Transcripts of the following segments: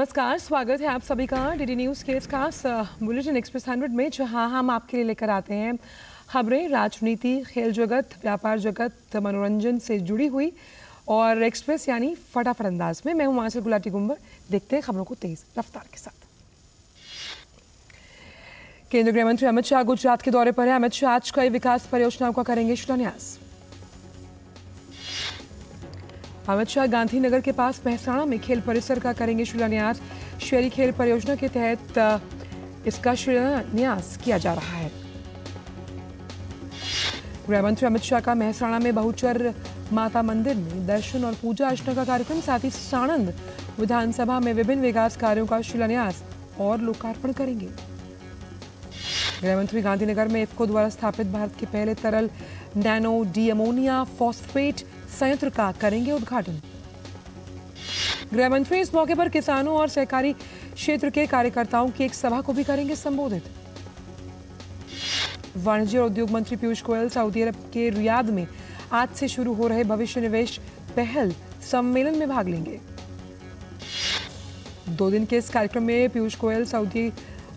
नमस्कार, स्वागत है आप सभी का डीडी न्यूज़ के इस खास बुलेटिन एक्सप्रेस 100 में, जहां हम आपके लिए लेकर आते हैं खबरें राजनीति, खेल जगत, व्यापार जगत, मनोरंजन से जुड़ी हुई और एक्सप्रेस यानी फटाफट अंदाज में। मैं हूं आंचल गुलाटी गुंबर। देखते हैं खबरों को तेज रफ्तार के साथ। केंद्रीय गृह मंत्री अमित शाह गुजरात के दौरे पर है। अमित शाह आज कई विकास परियोजनाओं का करेंगे शिलान्यास। अमित शाह गांधीनगर के पास महसाणा में खेल परिसर का करेंगे शिलान्यास। शहरी खेल परियोजना के तहत इसका शिलान्यास किया जा रहा है। गृह मंत्री अमित शाह का महसाणा में बहुचर माता मंदिर में दर्शन और पूजा अर्चना का कार्यक्रम, साथ ही साणंद विधानसभा में विभिन्न विकास कार्यों का शिलान्यास और लोकार्पण करेंगे। गृह मंत्री गांधीनगर में इफ्को द्वारा स्थापित भारत के पहले तरल नैनो डी अमोनिया फॉस्फेट संयंत्र का करेंगे उद्घाटन। गृह मंत्री इस मौके पर किसानों और सहकारी क्षेत्र के कार्यकर्ताओं की एक सभा को भी करेंगे संबोधित। वाणिज्य और उद्योग मंत्री पीयूष गोयल सऊदी अरब के रियाद में आज से शुरू हो रहे भविष्य निवेश पहल सम्मेलन में भाग लेंगे। 2 दिन के इस कार्यक्रम में पीयूष गोयल सऊदी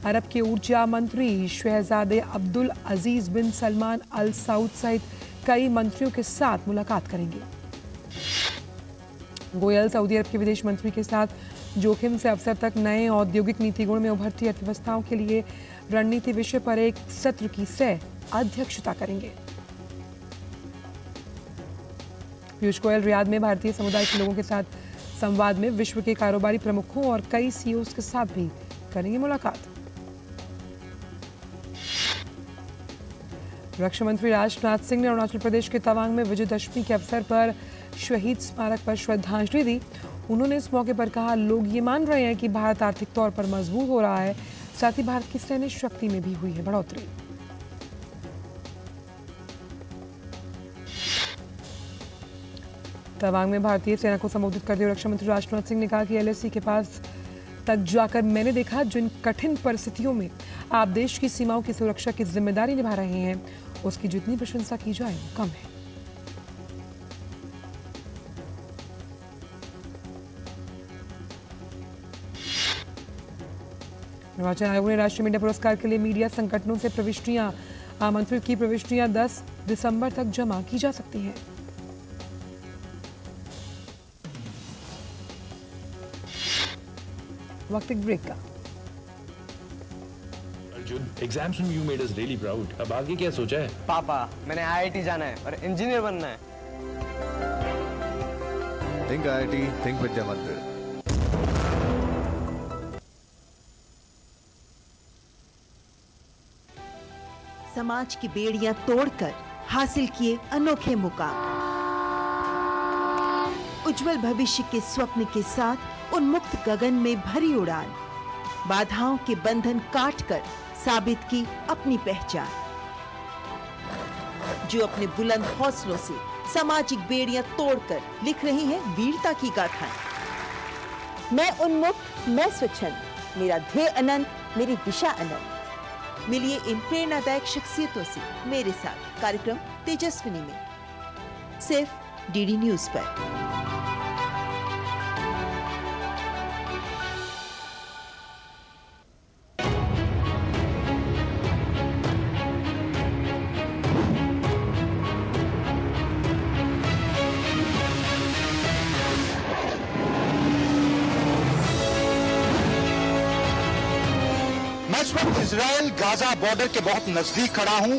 अरब के ऊर्जा मंत्री शहजादे अब्दुल अजीज बिन सलमान अल सऊद सहित कई मंत्रियों के साथ मुलाकात करेंगे। गोयल सऊदी अरब के विदेश मंत्री के साथ जोखिम से अवसर तक नए औद्योगिक नीति गुण में उभरती अर्थव्यवस्थाओं के लिए रणनीति विषय पर एक सत्र की सह अध्यक्षता करेंगे। पीयूष गोयल रियाद में भारतीय समुदाय के लोगों के साथ संवाद में विश्व के कारोबारी प्रमुखों और कई सीईओज के साथ भी करेंगे मुलाकात। रक्षा मंत्री राजनाथ सिंह ने अरुणाचल प्रदेश के तवांग में विजयदशमी के अवसर पर शहीद स्मारक पर श्रद्धांजलि दी। उन्होंने इस मौके पर कहा, लोग ये मान रहे हैं कि भारत आर्थिक तौर पर मजबूत हो रहा है, साथ ही भारत की सैन्य शक्ति में भी हुई है बढ़ोतरी। तवांग में भारतीय सेना को संबोधित करते हुए रक्षा मंत्री राजनाथ सिंह ने कहा कि LAC के पास तक जाकर मैंने देखा जिन कठिन परिस्थितियों में आप देश की सीमाओं की सुरक्षा की जिम्मेदारी निभा रहे हैं, उसकी जितनी प्रशंसा की जाए वो कम है। निर्वाचन आयोग ने राष्ट्रीय मीडिया पुरस्कार के लिए मीडिया संगठनों से प्रविष्टियां आमंत्रित की। प्रविष्टियां 10 दिसंबर तक जमा की जा सकती हैं। वक्त एक ब्रेक का। अर्जुन, एग्जाम्स में you made us really proud. अब आगे क्या सोचा है? पापा, मैंने IIT जाना है और इंजीनियर बनना है। थिंक IIT, थिंक विद्या मंदिर। समाज की बेड़ियां तोड़कर हासिल किए अनोखे मुकाम, उज्जवल भविष्य के स्वप्न के साथ उन्मुक्त गगन में भरी उड़ान, बाधाओं के बंधन काटकर साबित की अपनी पहचान। जो अपने बुलंद हौसलों से सामाजिक बेड़ियां तोड़कर लिख रही हैं वीरता की गाथाएं। मैं उन्मुक्त, मैं स्वच्छंद, मेरा ध्येय अनंत, मेरी दिशा अनंत। मिलिए इन प्रेरणादायक शख्सियतों से मेरे साथ कार्यक्रम तेजस्विनी में, सिर्फ डीडी न्यूज पर। इस वक्त इजराइल गाजा बॉर्डर के बहुत नजदीक खड़ा हूं।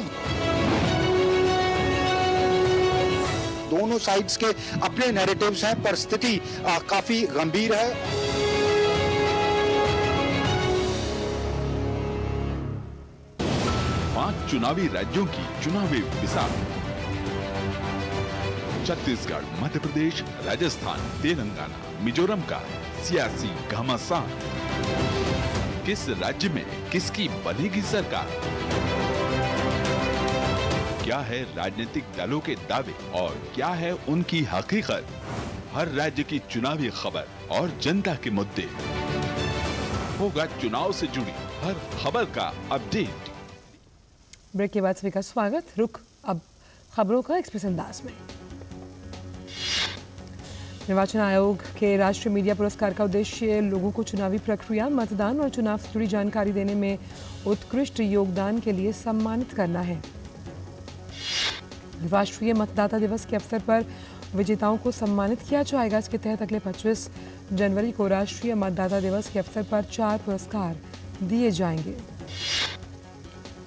दोनों साइड्स के अपने नैरेटिव्स हैं, पर स्थिति काफी गंभीर है। पांच चुनावी राज्यों की चुनावी मिसाल: छत्तीसगढ़, मध्य प्रदेश, राजस्थान, तेलंगाना, मिजोरम का सियासी घमासान। किस राज्य में किसकी बनेगी सरकार? क्या है राजनीतिक दलों के दावे और क्या है उनकी हकीकत? हर राज्य की चुनावी खबर और जनता के मुद्दे, होगा चुनाव से जुड़ी हर खबर का अपडेट। ब्रेक के बाद सभी का स्वागत। रुक अब खबरों का एक्सप्रेस अंदाज में। निर्वाचन आयोग के राष्ट्रीय मीडिया पुरस्कार का उद्देश्य लोगों को चुनावी प्रक्रिया, मतदान और चुनाव से जुड़ी जानकारी देने में उत्कृष्ट योगदान के लिए सम्मानित करना है। राष्ट्रीय मतदाता दिवस के अवसर पर विजेताओं को सम्मानित किया जाएगा। इसके तहत अगले 25 जनवरी को राष्ट्रीय मतदाता दिवस के अवसर पर 4 पुरस्कार दिए जाएंगे।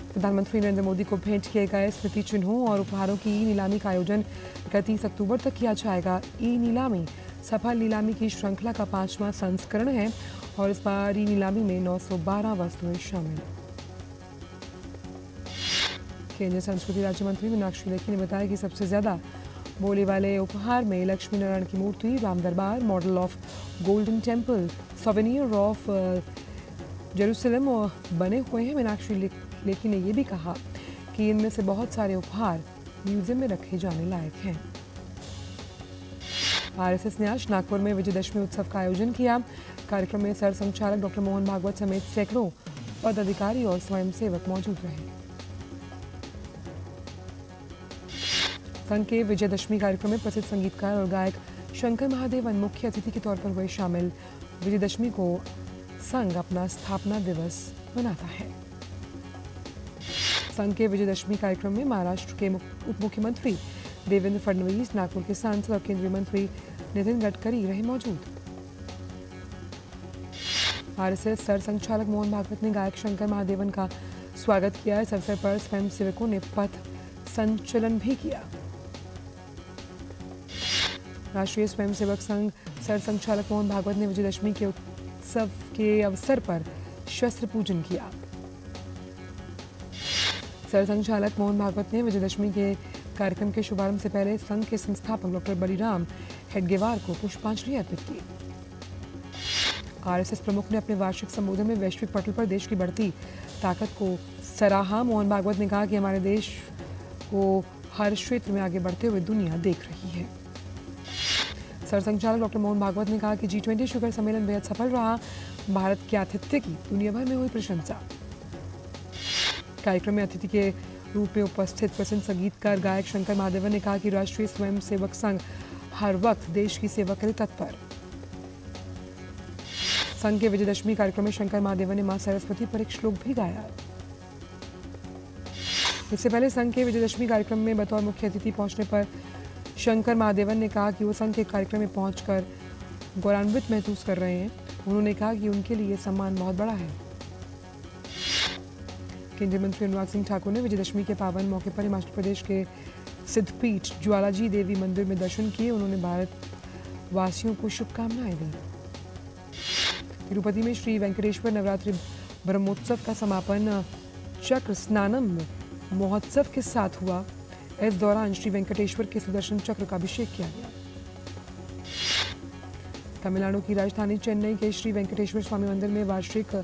प्रधानमंत्री नरेंद्र मोदी को भेंट किए गए स्मृति चिन्हों और उपहारों की ई नीलामी का आयोजन 31 अक्टूबर तक किया जाएगा। ई नीलामी सफल नीलामी की श्रृंखला का 5वां संस्करण है और इस बार ई नीलामी में 912 वस्तुएं शामिल। केंद्रीय संस्कृति राज्य मंत्री मीनाक्षी लेखी ने बताया कि सबसे ज्यादा बोले वाले उपहार में लक्ष्मी नारायण की मूर्ति, राम दरबार, model of golden temple, souvenir of Jerusalem बने हुए हैं। मीनाक्षी लेखी ने यह भी कहा कि इनमें से बहुत सारे उपहार म्यूजियम में रखे जाने लायक हैं। आरएसएस ने आज नागपुर में विजयदशमी उत्सव का आयोजन किया। कार्यक्रम में सर संचालक डॉक्टर मोहन भागवत समेत सैकड़ों पदाधिकारी और स्वयंसेवक मौजूद रहे। संघ के विजयदशमी कार्यक्रम में प्रसिद्ध संगीतकार और गायक शंकर महादेवन मुख्य अतिथि के तौर पर हुए शामिल। विजयदशमी को संघ अपना स्थापना दिवस मनाता है। संघ के विजयदशमी कार्यक्रम में महाराष्ट्र के उप मुख्यमंत्री देवेंद्र फडणवीस, नागपुर के सांसद और केंद्रीय मंत्री नितिन गडकरी रहे मौजूद। आरएसएस सर संचालक मोहन भागवत ने गायक शंकर महादेवन का स्वागत किया। इस अवसर पर स्वयंसेवकों ने पथ संचलन भी किया। राष्ट्रीय स्वयंसेवक संघ सर संचालक मोहन भागवत ने विजयदशमी के उत्सव के अवसर पर शस्त्र पूजन किया। सर संचालक मोहन भागवत ने विजयदशमी के कार्यक्रम के शुभारंभ से पहले संघ के संस्थापक डॉक्टर बलिराम हेडगेवार को पुष्पांजलि अर्पित की। आरएसएस प्रमुख ने अपने वार्षिक संबोधन में वैश्विक पटल पर देश की बढ़ती ताकत को सराहा। मोहन भागवत ने कहा कि हमारे देश को हर क्षेत्र में आगे बढ़ते हुए दुनिया देख रही है। सर संचालक डॉक्टर मोहन भागवत ने कहा कि G20 शिखर सम्मेलन बेहद सफल रहा। भारत के आतिथ्य की दुनिया भर में हुई प्रशंसा। कार्यक्रम में अतिथि के रूप में उपस्थित प्रसिद्ध संगीतकार गायक शंकर महादेवन ने कहा कि राष्ट्रीय स्वयंसेवक संघ हर वक्त देश की सेवा के लिए तत्पर। संघ के विजयदशमी कार्यक्रम में शंकर महादेवन ने मां सरस्वती पर एक श्लोक भी गाया। इससे पहले संघ के विजयदशमी कार्यक्रम में बतौर मुख्य अतिथि पहुंचने पर शंकर महादेवन ने कहा कि वो संघ के कार्यक्रम में पहुंचकर गौरवान्वित महसूस कर रहे हैं। उन्होंने कहा कि उनके लिए सम्मान बहुत बड़ा है। केंद्रीय मंत्री अनुराग सिंह ठाकुर ने विजयदशमी के पावन मौके पर हिमाचल प्रदेश के सिद्धपीठ ज्वालाजी देवी मंदिर में दर्शन किए। उन्होंने भारत वासियों को शुभकामनाएं दी। तिरुपति में श्री वेंकटेश्वर नवरात्रि ब्रह्मोत्सव का समापन चक्र स्नानम महोत्सव के साथ हुआ। इस दौरान श्री वेंकटेश्वर के सुदर्शन चक्र का अभिषेक किया गया। तमिलनाडु की राजधानी चेन्नई के श्री वेंकटेश्वर स्वामी मंदिर में वार्षिक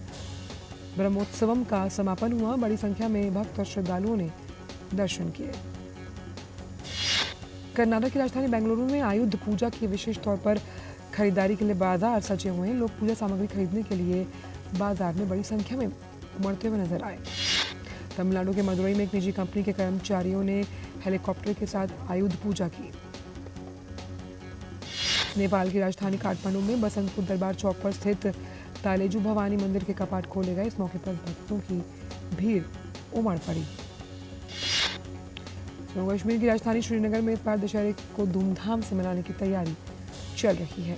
ब्रह्मोत्सवम का समापन हुआ। बड़ी संख्या में भक्त और श्रद्धालुओं ने दर्शन किए। कर्नाटक की राजधानी बेंगलुरु में आयुध पूजा की विशेष तौर पर खरीदारी के लिए बाजार सजे हुए हैं। लोग पूजा सामग्री खरीदने के लिए बाजार में बड़ी संख्या में उमड़ते हुए नजर आए। तमिलनाडु के मदुरई में एक निजी कंपनी के कर्मचारियों ने हेलीकॉप्टर के साथ आयुध पूजा की। नेपाल की राजधानी काठमांडू में बसंतपुर दरबार चौक पर स्थित तालेजू भवानी मंदिर के कपाट खोले गए। इस मौके पर भक्तों की भीड़ उमड़ पड़ी। जम्मू कश्मीर की राजधानी श्रीनगर में इस बार दशहरे को धूमधाम से मनाने की तैयारी चल रही है।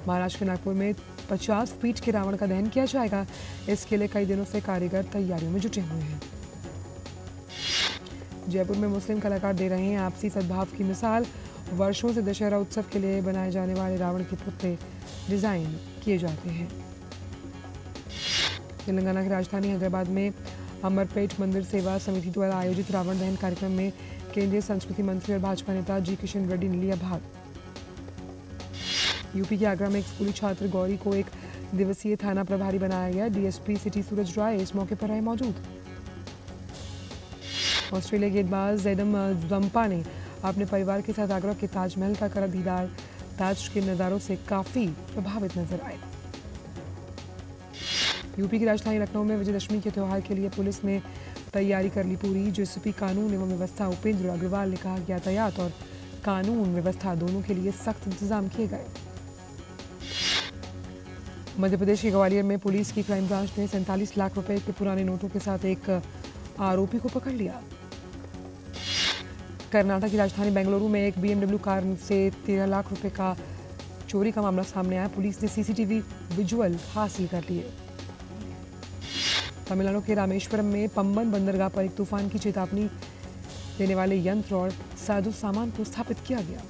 महाराष्ट्र के नागपुर में 50 फीट के रावण का दहन किया जाएगा। इसके लिए कई दिनों से कारीगर तैयारियों में जुटे हुए हैं। जयपुर में मुस्लिम कलाकार दे रहे हैं आपसी सद्भाव की मिसाल। वर्षों से दशहरा उत्सव के लिए बनाए जाने वाले रावण के पुतले डिजाइन किए जाते हैं। तेलंगाना की राजधानी हैदराबाद में अमरपेट मंदिर सेवा समिति द्वारा आयोजित रावण दहन कार्यक्रम में केंद्रीय संस्कृति मंत्री और भाजपा नेता जी किशन रेड्डी ने लिया भाग। यूपी के आगरा में एक स्कूली छात्र गौरी को एक दिवसीय थाना प्रभारी बनाया गया। डीएसपी सिटी सूरज राय इस मौके पर रहे मौजूद। ऑस्ट्रेलिया गेंदबाज एडम जम्पा ने अपने परिवार के साथ आगरा के ताजमहल का करा दीदार। ताज के नज़ारों से काफी प्रभावित नजर आए। यूपी की राजधानी लखनऊ में विजयदशमी के त्यौहार के लिए पुलिस ने तैयारी कर ली पूरी। जेसीपी कानून एवं व्यवस्था उपेंद्र अग्रवाल ने कहा कि यातायात और कानून व्यवस्था दोनों के लिए सख्त इंतजाम किए गए। मध्य प्रदेश के ग्वालियर में पुलिस की क्राइम ब्रांच ने 47 लाख रुपए के पुराने नोटों के साथ एक आरोपी को पकड़ लिया। कर्नाटक की राजधानी बेंगलुरु में एक BMW कार से 13 लाख रुपए का चोरी का मामला सामने आया। पुलिस ने CCTV विजुअल हासिल कर लिए। तमिलनाडु के रामेश्वरम में पंबन बंदरगाह पर एक तूफान की चेतावनी देने वाले यंत्र और साजो सामान को स्थापित किया गया।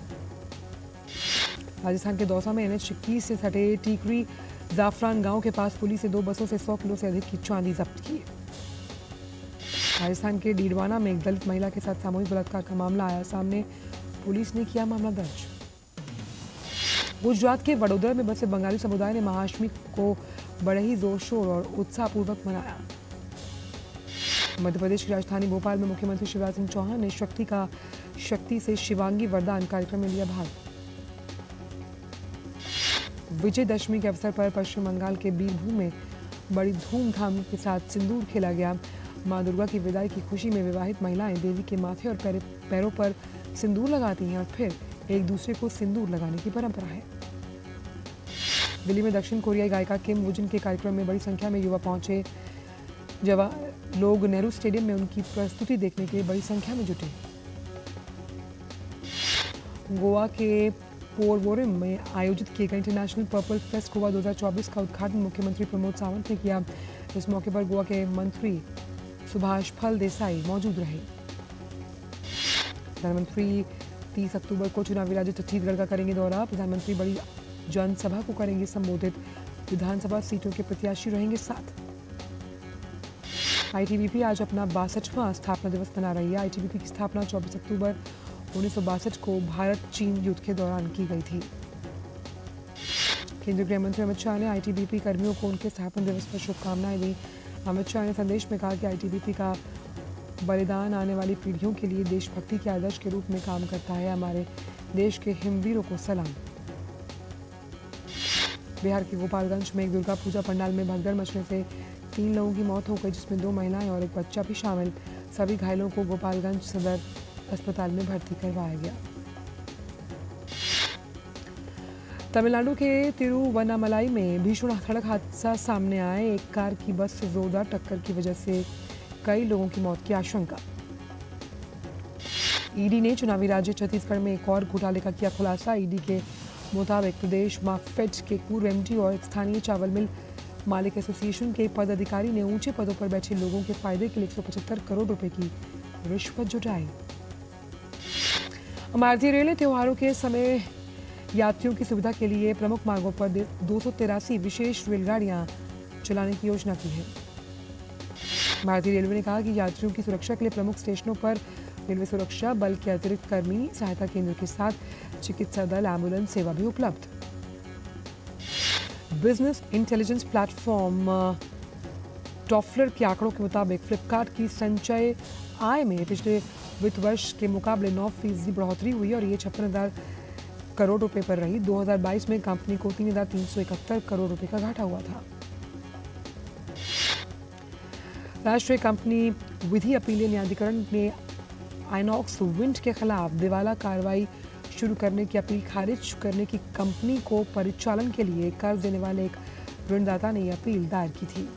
राजस्थान के दौसा में NH 21 से सटे टीकरी जाफरान गांव के पास पुलिस ने 2 बसों से 100 किलो से अधिक की चांदी जब्त की। राजस्थान के डीडवाना में एक दलित महिला के साथ सामूहिक बलात्कार का मामला आया सामने। पुलिस ने किया मामला दर्ज। गुजरात के वडोदरा में बसे बंगाली समुदाय ने महाअष्टमी को बड़े ही जोर शोर और उत्साहपूर्वक मनाया। मध्य प्रदेश की राजधानी भोपाल में मुख्यमंत्री शिवराज सिंह चौहान ने शक्ति से शिवांगी वरदान कार्यक्रम में लिया भाग। विजयदशमी के अवसर पर पश्चिम बंगाल के बीरभूम में बड़ी धूमधाम के साथ सिंदूर खेला गया। मां दुर्गा की विदाई की खुशी में विवाहित महिलाएं देवी के माथे और पैरों पर सिंदूर लगाती हैं और फिर एक दूसरे को सिंदूर लगाने की परंपरा है। दिल्ली में दक्षिण कोरियाई गायिका किम वुजिन के कार्यक्रम में बड़ी संख्या में युवा पहुंचे। लोग नेहरू स्टेडियम में उनकी प्रस्तुति देखने के लिए बड़ी संख्या में जुटे। गोवा के पोरवोरिम में आयोजित किए गए इंटरनेशनल पर्पल फेस्ट गोवा 2024 का उद्घाटन मुख्यमंत्री प्रमोद सावंत ने किया। इस मौके पर गोवा के मंत्री सुभाष फल देसाई मौजूद रहे। प्रधानमंत्री 30 अक्टूबर को चुनावी राज्य छत्तीसगढ़ का करेंगे दौरा। प्रधानमंत्री बड़ी जनसभा को करेंगे संबोधित। विधानसभा सीटों के प्रत्याशी रहेंगे साथ। ITBP आज अपना 62वां स्थापना दिवस मना रही है। ITBP की स्थापना 24 अक्टूबर 1962 को भारत चीन युद्ध के दौरान की गई थी। केंद्रीय गृह मंत्री अमित शाह ने ITBP कर्मियों को उनके स्थापना दिवस पर शुभकामनाएं दी। अमित शाह ने संदेश में कहा कि ITBP का बलिदान आने वाली पीढ़ियों के लिए देशभक्ति के आदर्श के रूप में काम करता है। हमारे देश के हिमवीरों को सलाम। बिहार के गोपालगंज में एक दुर्गा पूजा पंडाल में भगदड़ मचने से 3 लोगों की मौत हो गई, जिसमें 2 महिलाएं और एक बच्चा भी शामिल। सभी घायलों को गोपालगंज सदर अस्पताल में भर्ती करवाया गया। तमिलनाडु के तिरुवन्नामलाई में भीषण सड़क हादसा सामने आए। एक कार की बस से जोरदार टक्कर की वजह से कई लोगों की मौत की आशंका। ईडी ने चुनावी राज्य छत्तीसगढ़ में एक और घोटाले का किया खुलासा। ईडी के मुताबिक प्रदेश मार्कफेड के पूर्व MD और स्थानीय चावल मिल मालिक एसोसिएशन के पदाधिकारी ने ऊंचे पदों पर बैठे लोगों के फायदे के लिए 175 करोड़ रुपए की रिश्वत जुटाई। भारतीय रेल ने त्योहारों के समय यात्रियों की सुविधा के लिए प्रमुख मार्गों पर 283 विशेष रेलगाड़ियां चलाने की योजना की है। भारतीय रेलवे ने कहा कि यात्रियों की सुरक्षा के लिए प्रमुख स्टेशनों पर रेलवे सुरक्षा बल के अतिरिक्त कर्मी, सहायता केंद्र के साथ चिकित्सा दल, एम्बुलेंस सेवा भी उपलब्ध। बिजनेस इंटेलिजेंस प्लेटफॉर्म टॉफलर के आंकड़ों के मुताबिक फ्लिपकार्ट की संचय आय में पिछले वित्त वर्ष के मुकाबले 9% बढ़ोतरी हुई और ये 56,000 करोड़ रुपए पर रही। 2022 में कंपनी को 3,371 करोड़ रुपए का घाटा हुआ था। राष्ट्रीय कंपनी विधि अपीलीय न्यायाधिकरण ने आइनॉक्स विंड के खिलाफ दिवाला कार्रवाई शुरू करने की अपील खारिज करने की कंपनी को परिचालन के लिए कर्ज देने वाले एक ऋणदाता ने यह अपील दायर की थी।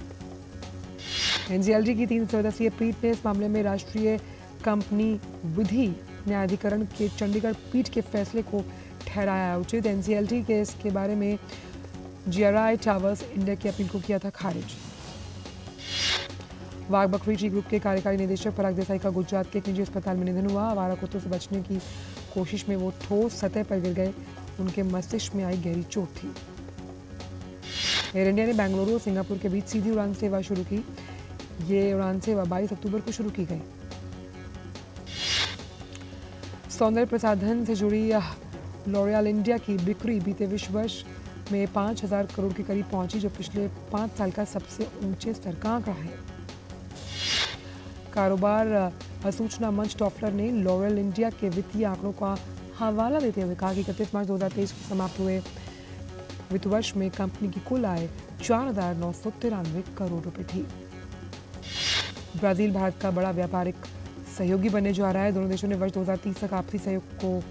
NCLT की 3 सदस्यीय पीठ ने इस मामले में राष्ट्रीय कंपनी विधि न्यायाधिकरण के चंडीगढ़ पीठ के फैसले को ठहराया उचित। NCLT के इसके बारे में GRI टावर्स इंडिया की अपील को किया था खारिज। वाघ बकरी टी ग्रुप के कार्यकारी निदेशक पराग देसाई का गुजरात के एक निजी अस्पताल में निधन हुआ। आवारा कुत्तों से बचने की कोशिश में वो ठोस सतह पर गिर गए। उनके मस्तिष्क में आई गहरी चोट थी। एयर इंडिया ने बेंगलुरु और सिंगापुर के बीच सीधी उड़ान सेवा शुरू की। ये उड़ान सेवा 22 अक्टूबर को शुरू की गई। सौंदर्य प्रसाधन से जुड़ी लॉरियल इंडिया की बिक्री बीते विश्व वर्ष में 5,000 करोड़ के करीब पहुंची, जो पिछले 5 साल का सबसे ऊंचे स्तर का आंकड़ा है। कारोबार सूचना मंच टॉफलर ने लॉरियल इंडिया के वित्तीय आंकड़ों का हवाला देते हुए कहा कि 31 मार्च 2023 को समाप्त हुए वित्त वर्ष में कंपनी की कुल आय 4,993 करोड़ रुपए थी। ब्राजील भारत का बड़ा व्यापारिक सहयोगी बनने जा रहा है। दोनों देशों ने वर्ष 2030 तक आपसी सहयोग को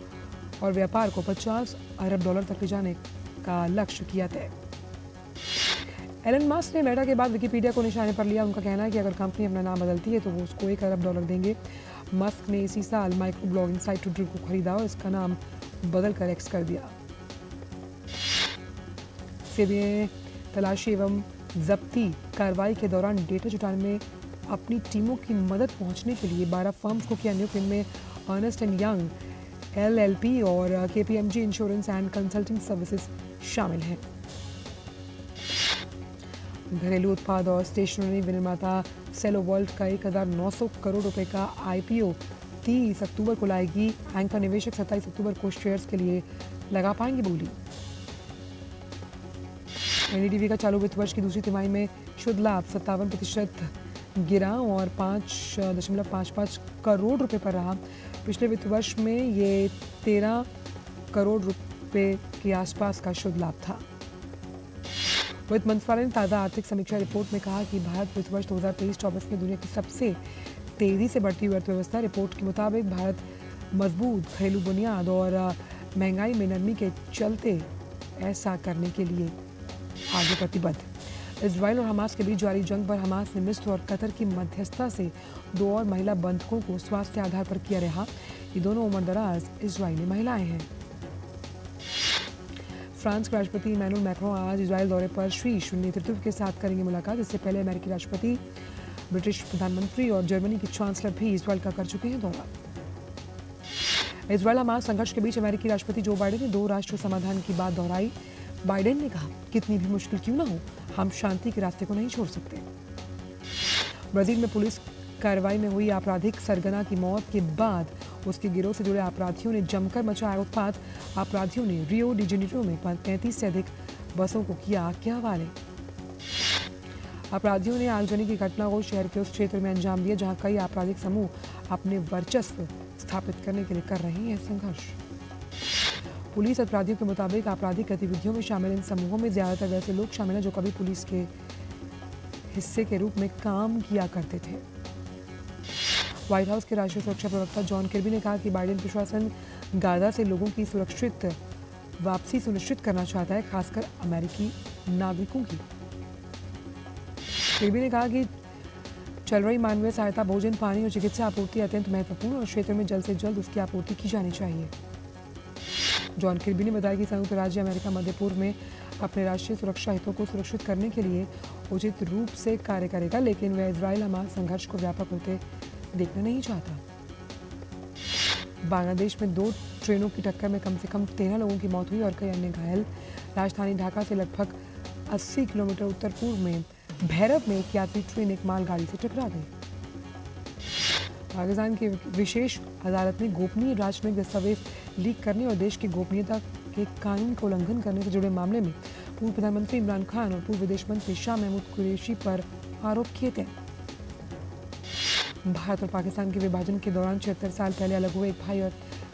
और व्यापार को 50 अरब डॉलर तक ले जाने का लक्ष्य किया तय। एलन मस्क ने मेटा के बाद विकिपीडिया को निशाने पर लिया। उनका कहना है कि अगर कंपनी अपना नाम बदलती है तो वो उसको 1 अरब डॉलर देंगे। मस्क ने इसी साल माइक्रो ब्लॉगिंग साइट ट्विटर को खरीदा और इसका नाम बदलकर एक्स कर दिया। सीबीआई ने तलाशी एवं जब्ती कार्रवाई के दौरान डेटा जुटाने में अपनी टीमों की मदद पहुंचने के लिए 12 फर्म्स को किया नियुक्त। इनमें अर्नेस्ट एंड यंग, LLP और KPMG insurance and consulting services शामिल हैं। घरेलू उत्पाद और स्टेशनरी विनिर्माता सेलो वर्ल्ड का 1900 करोड़ रुपए का IPO 30 अक्टूबर को लाएगी। एंकर निवेशक 27 अक्टूबर को शेयर्स के लिए लगा पाएंगे बोली। NDTV का चालू वित्त वर्ष की दूसरी तिमाही में शुद्ध लाभ 57% गिरा और 5.55 करोड़ रुपए पर रहा। पिछले वित्त वर्ष में ये 13 करोड़ रुपए के आसपास का शुद्ध लाभ था। वित्त मंत्रालय ने ताज़ा आर्थिक समीक्षा रिपोर्ट में कहा कि भारत वित्त वर्ष 2023-24 में दुनिया की सबसे तेजी से बढ़ती हुई अर्थव्यवस्था। रिपोर्ट के मुताबिक भारत मजबूत घरेलू बुनियाद और महंगाई में नरमी के चलते ऐसा करने के लिए आगे प्रतिबद्ध। इजराइल और हमास के बीच जारी जंग पर हमास ने मिस्र और कतर की मध्यस्थता से 2 और महिला बंधकों को स्वास्थ्य आधार पर किया रिहा। ये दोनों उम्रदराज इजरायली महिलाएं हैं। फ्रांस के राष्ट्रपति इमैनुअल मैक्रोन आज इजराइल दौरे पर शीर्ष नेतृत्व के साथ करेंगे मुलाकात। इससे पहले अमेरिकी राष्ट्रपति, ब्रिटिश प्रधानमंत्री और जर्मनी के चांसलर भी इजराइल का कर चुके हैं दौरा। इजराइल हमास संघर्ष के बीच अमेरिकी राष्ट्रपति जो बाइडेन ने 2 राष्ट्र समाधान की बात दोहराई। बाइडेन ने कहा, कितनी भी मुश्किल क्यों ना हो, हम शांति के रास्ते को नहीं छोड़ सकते। ब्राजील में पुलिस कार्रवाई में हुई आपराधिक सरगना की मौत के बाद उसके गिरोह से जुड़े अपराधियों ने जमकर मचाया उत्पात। अपराधियों ने रियो डी जेनेरो में 35 से अधिक बसों को किया आग के हवाले। अपराधियों ने आगजनी की घटना को शहर के उस क्षेत्र में अंजाम दिया जहां कई आपराधिक समूह अपने वर्चस्व स्थापित करने के लिए कर रहे हैं संघर्ष। पुलिस अपराधियों के मुताबिक आपराधिक गतिविधियों में शामिल इन समूहों में ज्यादातर वैसे लोग शामिल हैं जो कभी पुलिस के हिस्से के रूप में काम किया करते थे। व्हाइट हाउस के राष्ट्रीय सुरक्षा प्रवक्ता जॉन किर्बी ने कहा कि बाइडेन प्रशासन गाजा से लोगों की सुरक्षित वापसी सुनिश्चित करना चाहता है, खासकर अमेरिकी नागरिकों की। किर्बी ने कहा कि चल रही मानवीय सहायता, भोजन, पानी और चिकित्सा आपूर्ति अत्यंत महत्वपूर्ण और क्षेत्र में जल्द से जल्द उसकी आपूर्ति की जानी चाहिए। जॉन किर्बी ने बताया कि संयुक्त राज्य अमेरिका मध्य पूर्व में अपने राष्ट्रीय सुरक्षा हितों को सुरक्षित करने के लिए उचित रूप से कार्य करेगा, लेकिन वह इजराइल हमास संघर्ष को व्यापक होते देखना नहीं चाहता। बांग्लादेश में 2 ट्रेनों की टक्कर में कम से कम 13 लोगों की मौत हुई और कई अन्य घायल। राजधानी ढाका से लगभग 80 किलोमीटर उत्तर पूर्व में भैरव में एक यात्री ट्रेन एक मालगाड़ी से टकरा गई। पाकिस्तान की विशेष अदालत ने गोपनीय राजनयिक दस्तावेज लीक करने और देश की गोपनीयता के कानून का उल्लंघन करने से जुड़े मामले में पूर्व प्रधानमंत्री इमरान खान और पूर्व विदेश मंत्री शाह महमूद कुरैशी पर आरोप किए थे। भारत और पाकिस्तान के विभाजन के दौरान 76 साल पहले अलग हुए एक भाई और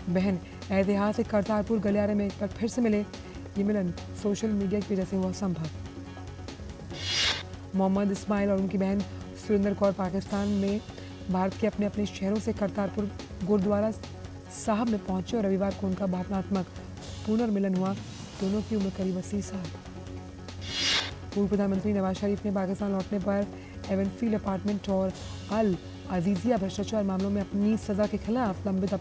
बहन ऐतिहासिक करतारपुर गलियारे में एक बार फिर से मिले। ये मिलन सोशल मीडिया की वजह से हुआ संभव। मोहम्मद इस्माइल और उनकी बहन सुरेंद्र कौर पाकिस्तान में भारत के अपने अपने शहरों से करतारपुर गुरुद्वारा साहब में पहुंचे और रविवार को उनका भावनात्मक पुनर्मिलन हुआ। दोनों की उम्र करीब 80 साल। पूर्व प्रधानमंत्री नवाज शरीफ ने पाकिस्तान लौटने पर एवनफील्ड अपार्टमेंट और अल अजीजिया भ्रष्टाचार मामलों में अपनी सजा के खिलाफ लंबित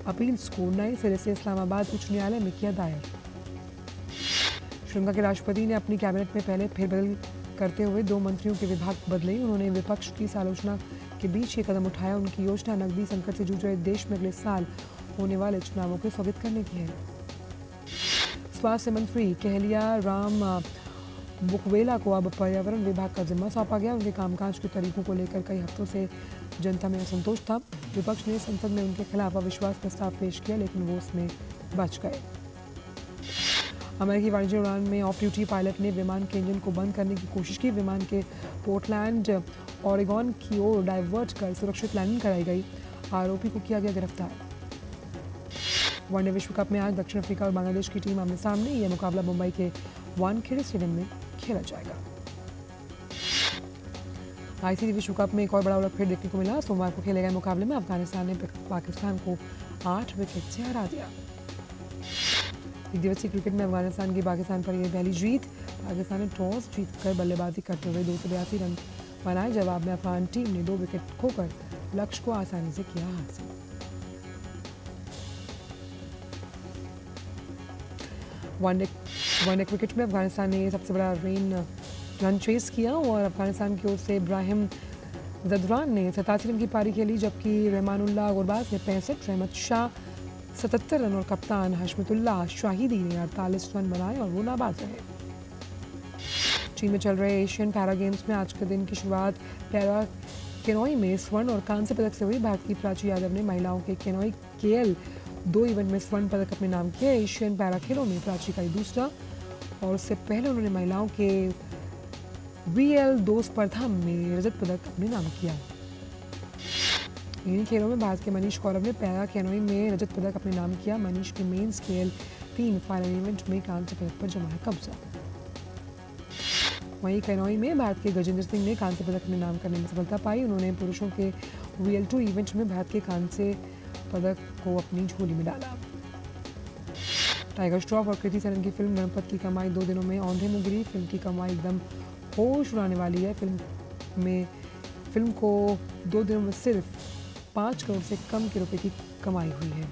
अपील्स को नए सिरे से इस्लामाबाद उच्च न्यायालय में किया दायर। श्रीलंका के राष्ट्रपति ने अपनी कैबिनेट में पहले फेरबदल करते हुए 2 मंत्रियों के विभाग बदले। उन्होंने विपक्ष की आलोचना के बीच ये कदम उठाया। उनकी योजना नकदी संकट से जूझ रहे देश में अगले साल होने वाले चुनावों को स्थगित करने की है। स्वास्थ्य मंत्री कहलिया राम बुकवेला को अब पर्यावरण विभाग का जिम्मा सौंपा गया। उनके कामकाज के तरीकों को लेकर कई हफ्तों से जनता में असंतोष था। विपक्ष ने संसद में उनके खिलाफ अविश्वास प्रस्ताव पेश किया, लेकिन वो उसमें बच गए। अमेरिकी वाणिज्य उड़ान में ऑफ ड्यूटी पायलट ने विमान के इंजन को बंद करने की कोशिश की। विमान के पोर्टलैंड ओरेगन की ओर डाइवर्ट कर सुरक्षित लैंडिंग कराई गई। आरोपी को किया गया गिरफ्तार। वनडे विश्व कप में आज दक्षिण अफ्रीका और बांग्लादेश की टीम आमने सामने। यह मुकाबला मुंबई के वानखेड़े स्टेडियम में खेला जाएगा। आईसीसी विश्व कप में एक और बड़ा उलटफेर देखने को मिला। सोमवार को खेले गए मुकाबले में अफगानिस्तान ने पाकिस्तान को 8 विकेट से हरा दिया। एक दिवसीय क्रिकेट में अफगानिस्तान की पाकिस्तान पर यह पहली जीत। पाकिस्तान ने टॉस जीतकर बल्लेबाजी करते हुए 282 रन बनाए। जवाब में अफगान टीम ने 2 विकेट खोकर लक्ष्य को आसानी से किया हासिल। वनडे क्रिकेट में अफगानिस्तान ने सबसे बड़ा रन चेस किया और अफगानिस्तान की ओर से इब्राहिम जदरान ने 87 रन की पारी खेली, जबकि रहमानुल्लाह गुरबाज ने 65, रहमत शाह 77 रन और कप्तान हशमतुल्लाह शाहिदी ने 48 रन बनाए और वो नाबाद रहे। चीन में चल रहे एशियन पैरा गेम्स में आज के दिन की शुरुआत पैरा केनोई में स्वर्ण और कांस्य पदक से हुई। भारत की प्राची यादव ने महिलाओं के केनोई केएल 2 इवेंट में स्वर्ण पदक अपने नाम किया। एशियन पैरा खेलों में प्राची का दूसरा और उससे पहले उन्होंने महिलाओं के VL2 स्पर्धा में रजत पदक अपने नाम किया। इन्हीं खेलों में भारत के मनीष कौरव ने पैरा कैनोइंग में रजत पदक अपने नाम किया। मनीष के मेन स्केल 3 फाइनल इवेंट में कांस्य पदक पर जमा है कब्जा। वहीं कैनोइंग में भारत के गजेंद्र सिंह ने कांस्य पदक अपने नाम करने में सफलता पाई। उन्होंने पुरुषों के VL2 इवेंट में भारत के कांस्य पदक को अपनी झोली में डाला। टाइगर श्रॉफ और कृति सेनन की फिल्म गणपत की कमाई 2 दिनों में औंधे में गिरी। फिल्म की कमाई एकदम होश उड़ाने वाली है। फिल्म को 2 दिनों में सिर्फ 5 करोड़ से कम के रुपए की कमाई हुई है।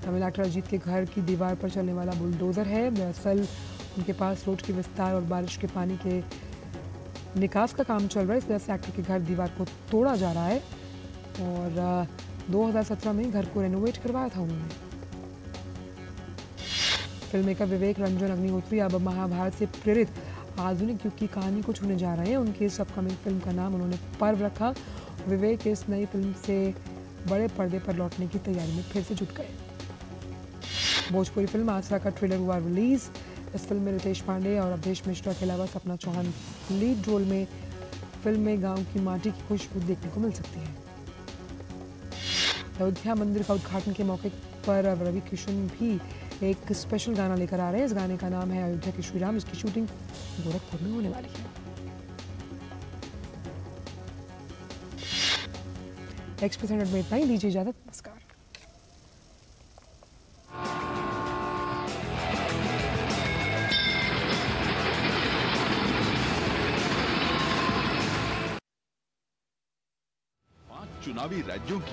तमिल एक्टर अजीत के घर की दीवार पर चलने वाला बुलडोजर है। दरअसल उनके पास रोड के विस्तार और बारिश के पानी के निकास का काम चल रहा है। इस वजह से एक्टर के घर दीवार को तोड़ा जा रहा है और 2017 में घर को रेनोवेट करवाया था उन्होंने। फिल्म मेकर विवेक रंजन अग्निहोत्री अब महाभारत से प्रेरित आधुनिक युग की कहानी को छूने जा रहे हैं। उनकी इस अपकमिंग फिल्म का नाम उन्होंने पर्व रखा। विवेक इस नई फिल्म से बड़े पर्दे पर लौटने की तैयारी में फिर से जुट गए। भोजपुरी फिल्म आसरा का ट्रेलर हुआ रिलीज। इस फिल्म में रितेश पांडे और अवधेश मिश्रा के अलावा सपना चौहान लीड रोल में फिल्म में गांव की माटी की खुशबू देखने को मिल सकती है। अयोध्या मंदिर का उद्घाटन के मौके पर रवि किशन भी एक स्पेशल गाना लेकर आ रहे हैं। इस गाने का नाम है अयोध्या के श्री राम। इसकी शूटिंग गोरखपुर में होने वाली है। एक्सप्रेस में इतना ही। दीजिए इजाजत। नमस्कार। चुनावी राज्यों की